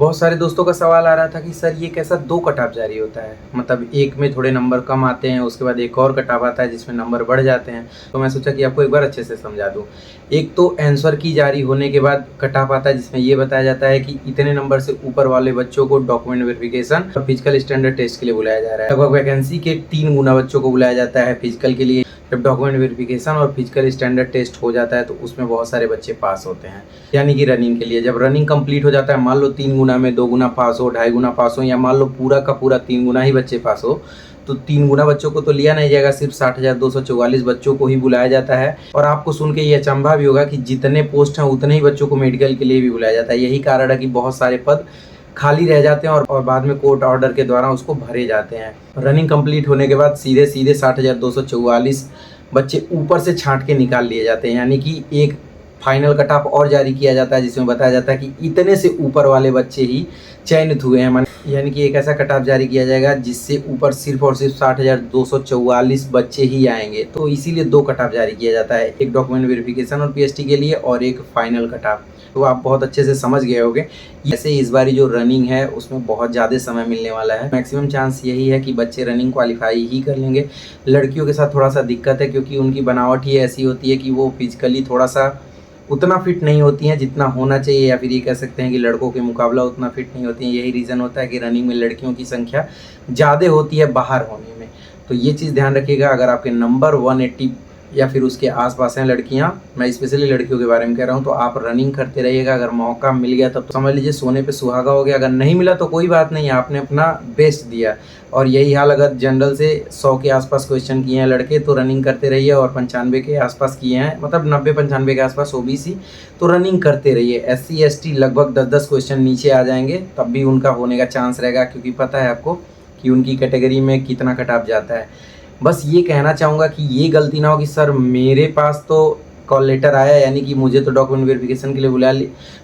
बहुत सारे दोस्तों का सवाल आ रहा था कि सर ये कैसा दो कट ऑफ जारी होता है, मतलब एक में थोड़े नंबर कम आते हैं, उसके बाद एक और कट ऑफ आता है जिसमें नंबर बढ़ जाते हैं। तो मैं सोचा कि आपको एक बार अच्छे से समझा दूं। एक तो आंसर की जारी होने के बाद कट ऑफ आता है जिसमें ये बताया जाता है कि इतने नंबर से ऊपर वाले बच्चों को डॉक्यूमेंट वेरिफिकेशन और फिजिकल स्टैंडर्ड टेस्ट के लिए बुलाया जा रहा है। लगभग वैकेंसी के 3 गुना बच्चों को बुलाया जाता है फिजिकल के लिए। जब डॉक्यूमेंट वेरिफिकेशन और फिजिकल स्टैंडर्ड टेस्ट हो जाता है तो उसमें बहुत सारे बच्चे पास होते हैं। यानी कि रनिंग के लिए जब रनिंग कंप्लीट हो जाता है, मान लो 3 गुना में 2 गुना पास हो, 2.5 गुना पास हो, या मान लो पूरा का पूरा 3 गुना ही बच्चे पास हो, तो 3 गुना बच्चों को तो लिया नहीं जाएगा, सिर्फ 60,244 बच्चों को ही बुलाया जाता है। और आपको सुन के ये अचंभा भी होगा कि जितने पोस्ट हैं उतने ही बच्चों को मेडिकल के लिए भी बुलाया जाता है। यही कारण है कि बहुत सारे पद खाली रह जाते हैं और बाद में कोर्ट ऑर्डर के द्वारा उसको भरे जाते हैं। रनिंग कंप्लीट होने के बाद सीधे सीधे 60,244 बच्चे ऊपर से छांट के निकाल लिए जाते हैं, यानी कि एक फाइनल कट ऑफ और जारी किया जाता है जिसमें बताया जाता है कि इतने से ऊपर वाले बच्चे ही चयनित हुए हैं। यानी कि एक ऐसा कट ऑफ जारी किया जाएगा जिससे ऊपर सिर्फ और सिर्फ 60,244 बच्चे ही आएंगे। तो इसीलिए 2 कट ऑफ जारी किया जाता है, एक डॉक्यूमेंट वेरिफिकेशन और पीएचटी के लिए और एक फाइनल कट ऑफ। तो आप बहुत अच्छे से समझ गए होंगे। ऐसे इस बारी जो रनिंग है उसमें बहुत ज़्यादा समय मिलने वाला है। मैक्सिमम चांस यही है कि बच्चे रनिंग क्वालिफाई ही कर लेंगे। लड़कियों के साथ थोड़ा सा दिक्कत है क्योंकि उनकी बनावट ही ऐसी होती है कि वो फिजिकली थोड़ा सा उतना फिट नहीं होती हैं जितना होना चाहिए, या फिर ये कह सकते हैं कि लड़कों के मुकाबला उतना फिट नहीं होती हैं। यही रीज़न होता है कि रनिंग में लड़कियों की संख्या ज़्यादा होती है बाहर होने में। तो ये चीज़ ध्यान रखिएगा। अगर आपके नंबर 180 या फिर उसके आसपास हैं लड़कियां, मैं स्पेशली लड़कियों के बारे में कह रहा हूं, तो आप रनिंग करते रहिएगा। अगर मौका मिल गया तब तो समझ लीजिए सोने पे सुहागा हो गया, अगर नहीं मिला तो कोई बात नहीं, आपने अपना बेस्ट दिया। और यही हाल अगर जनरल से 100 के आसपास क्वेश्चन किए हैं लड़के तो रनिंग करते रहिए, और 95 के आसपास किए हैं, मतलब 90-95 के आसपास ओबीसी, तो रनिंग करते रहिए। एससी एसटी लगभग 10-10 क्वेश्चन नीचे आ जाएंगे तब भी उनका होने का चांस रहेगा, क्योंकि पता है आपको कि उनकी कैटेगरी में कितना कट ऑफ जाता है। बस ये कहना चाहूँगा कि ये गलती ना हो कि सर मेरे पास तो कॉल लेटर आया, यानी कि मुझे तो डॉक्यूमेंट वेरिफिकेशन के लिए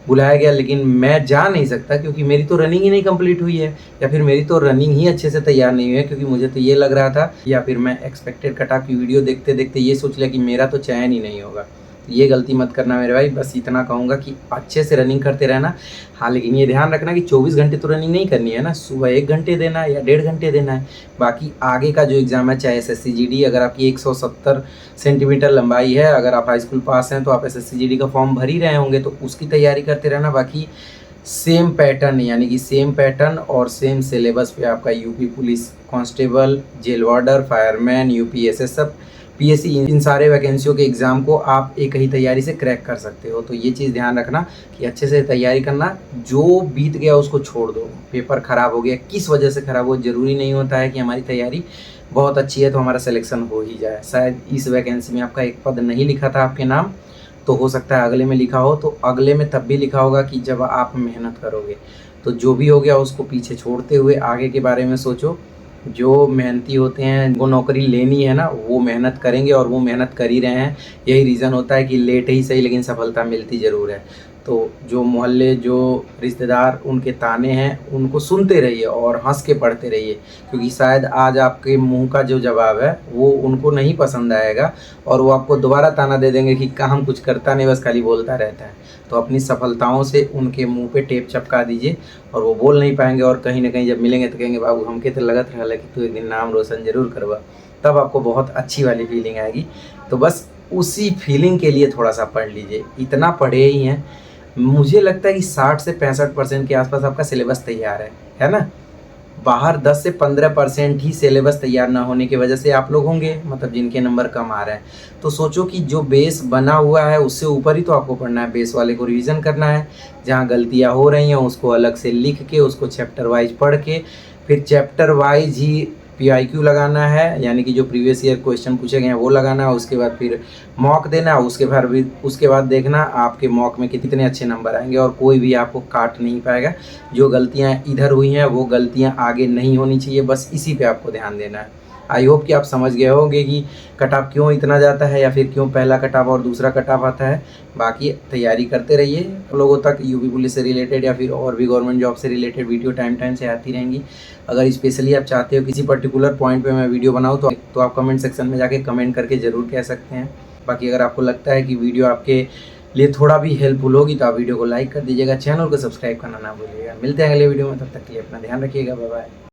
बुलाया गया, लेकिन मैं जा नहीं सकता क्योंकि मेरी तो रनिंग ही नहीं कंप्लीट हुई है, या फिर मेरी तो रनिंग ही अच्छे से तैयार नहीं हुई है क्योंकि मुझे तो ये लग रहा था, या फिर मैं एक्सपेक्टेड कट ऑफ की वीडियो देखते देखते ये सोच लिया कि मेरा तो चयन ही नहीं होगा। ये गलती मत करना मेरे भाई। बस इतना कहूँगा कि अच्छे से रनिंग करते रहना। हाँ, लेकिन ये ध्यान रखना कि 24 घंटे तो रनिंग नहीं करनी है ना, सुबह 1 घंटे देना है या 1.5 घंटे देना है। बाकी आगे का जो एग्ज़ाम है, चाहे एसएससी जीडी, अगर आपकी 170 सेंटीमीटर लंबाई है, अगर आप हाई स्कूल पास हैं तो आप एसएससी जीडी का फॉर्म भर ही रहे होंगे, तो उसकी तैयारी करते रहना। बाकी सेम पैटर्न, यानी कि सेम पैटर्न और सेम सिलेबस पे आपका UP police constable, jail warder, fireman, UP SSF, PSC, इन सारे वैकेंसियों के एग्ज़ाम को आप एक ही तैयारी से क्रैक कर सकते हो। तो ये चीज़ ध्यान रखना कि अच्छे से तैयारी करना। जो बीत गया उसको छोड़ दो। पेपर ख़राब हो गया, किस वजह से ख़राब हो, ज़रूरी नहीं होता है कि हमारी तैयारी बहुत अच्छी है तो हमारा सिलेक्शन हो ही जाए। शायद इस वैकेंसी में आपका एक पद नहीं लिखा था आपके नाम, तो हो सकता है अगले में लिखा हो, तो अगले में तब भी लिखा होगा कि जब आप मेहनत करोगे। तो जो भी हो गया उसको पीछे छोड़ते हुए आगे के बारे में सोचो। जो मेहनती होते हैं, वो नौकरी लेनी है ना, वो मेहनत करेंगे और वो मेहनत कर ही रहे हैं। यही रीज़न होता है कि लेट ही सही लेकिन सफलता मिलती ज़रूर है। तो जो मोहल्ले, जो रिश्तेदार उनके ताने हैं उनको सुनते रहिए और हंस के पढ़ते रहिए, क्योंकि शायद आज आपके मुंह का जो जवाब है वो उनको नहीं पसंद आएगा और वो आपको दोबारा ताना दे देंगे कि काम कुछ करता नहीं, बस खाली बोलता रहता है। तो अपनी सफलताओं से उनके मुंह पे टेप चपका दीजिए और वो बोल नहीं पाएंगे, और कहीं ना कहीं जब मिलेंगे तो कहेंगे बाबू हमके तो लगत रहा कि तू एक दिन नाम रोशन जरूर करवा। तब आपको बहुत अच्छी वाली फीलिंग आएगी। तो बस उसी फीलिंग के लिए थोड़ा सा पढ़ लीजिए, इतना पढ़े ही हैं। मुझे लगता है कि 60 से 65% के आसपास आपका सिलेबस तैयार है ना। बाहर 10 से 15% ही सिलेबस तैयार ना होने की वजह से आप लोग होंगे, मतलब जिनके नंबर कम आ रहे हैं। तो सोचो कि जो बेस बना हुआ है उससे ऊपर ही तो आपको पढ़ना है, बेस वाले को रिवीजन करना है। जहाँ गलतियाँ हो रही हैं उसको अलग से लिख के, उसको चैप्टर वाइज पढ़ के, फिर चैप्टर वाइज ही पीआईक्यू लगाना है, यानी कि जो प्रीवियस ईयर क्वेश्चन पूछे गए हैं वो लगाना है। उसके बाद फिर मॉक देना, उसके बाद देखना आपके मॉक में कितने अच्छे नंबर आएंगे और कोई भी आपको काट नहीं पाएगा। जो गलतियां इधर हुई हैं वो गलतियां आगे नहीं होनी चाहिए, बस इसी पे आपको ध्यान देना है। आई होप कि आप समझ गए होंगे कि कट ऑफ क्यों इतना जाता है या फिर क्यों पहला कट ऑफ और दूसरा कट ऑफ आता है। बाकी तैयारी करते रहिए, लोगों तक यूपी पुलिस से रिलेटेड या फिर और भी गवर्नमेंट जॉब से रिलेटेड वीडियो टाइम से आती रहेंगी। अगर स्पेशली आप चाहते हो किसी पर्टिकुलर पॉइंट पे मैं वीडियो बनाऊँ तो आप कमेंट सेक्शन में जाके कमेंट करके ज़रूर कह सकते हैं। बाकी अगर आपको लगता है कि वीडियो आपके लिए थोड़ा भी हेल्पफुल होगी तो आप वीडियो को लाइक कर दीजिएगा, चैनल को सब्सक्राइब करना ना भूलिएगा। मिलते हैं अगले वीडियो में, तब तक के लिए अपना ध्यान रखिएगा, बाय बाय।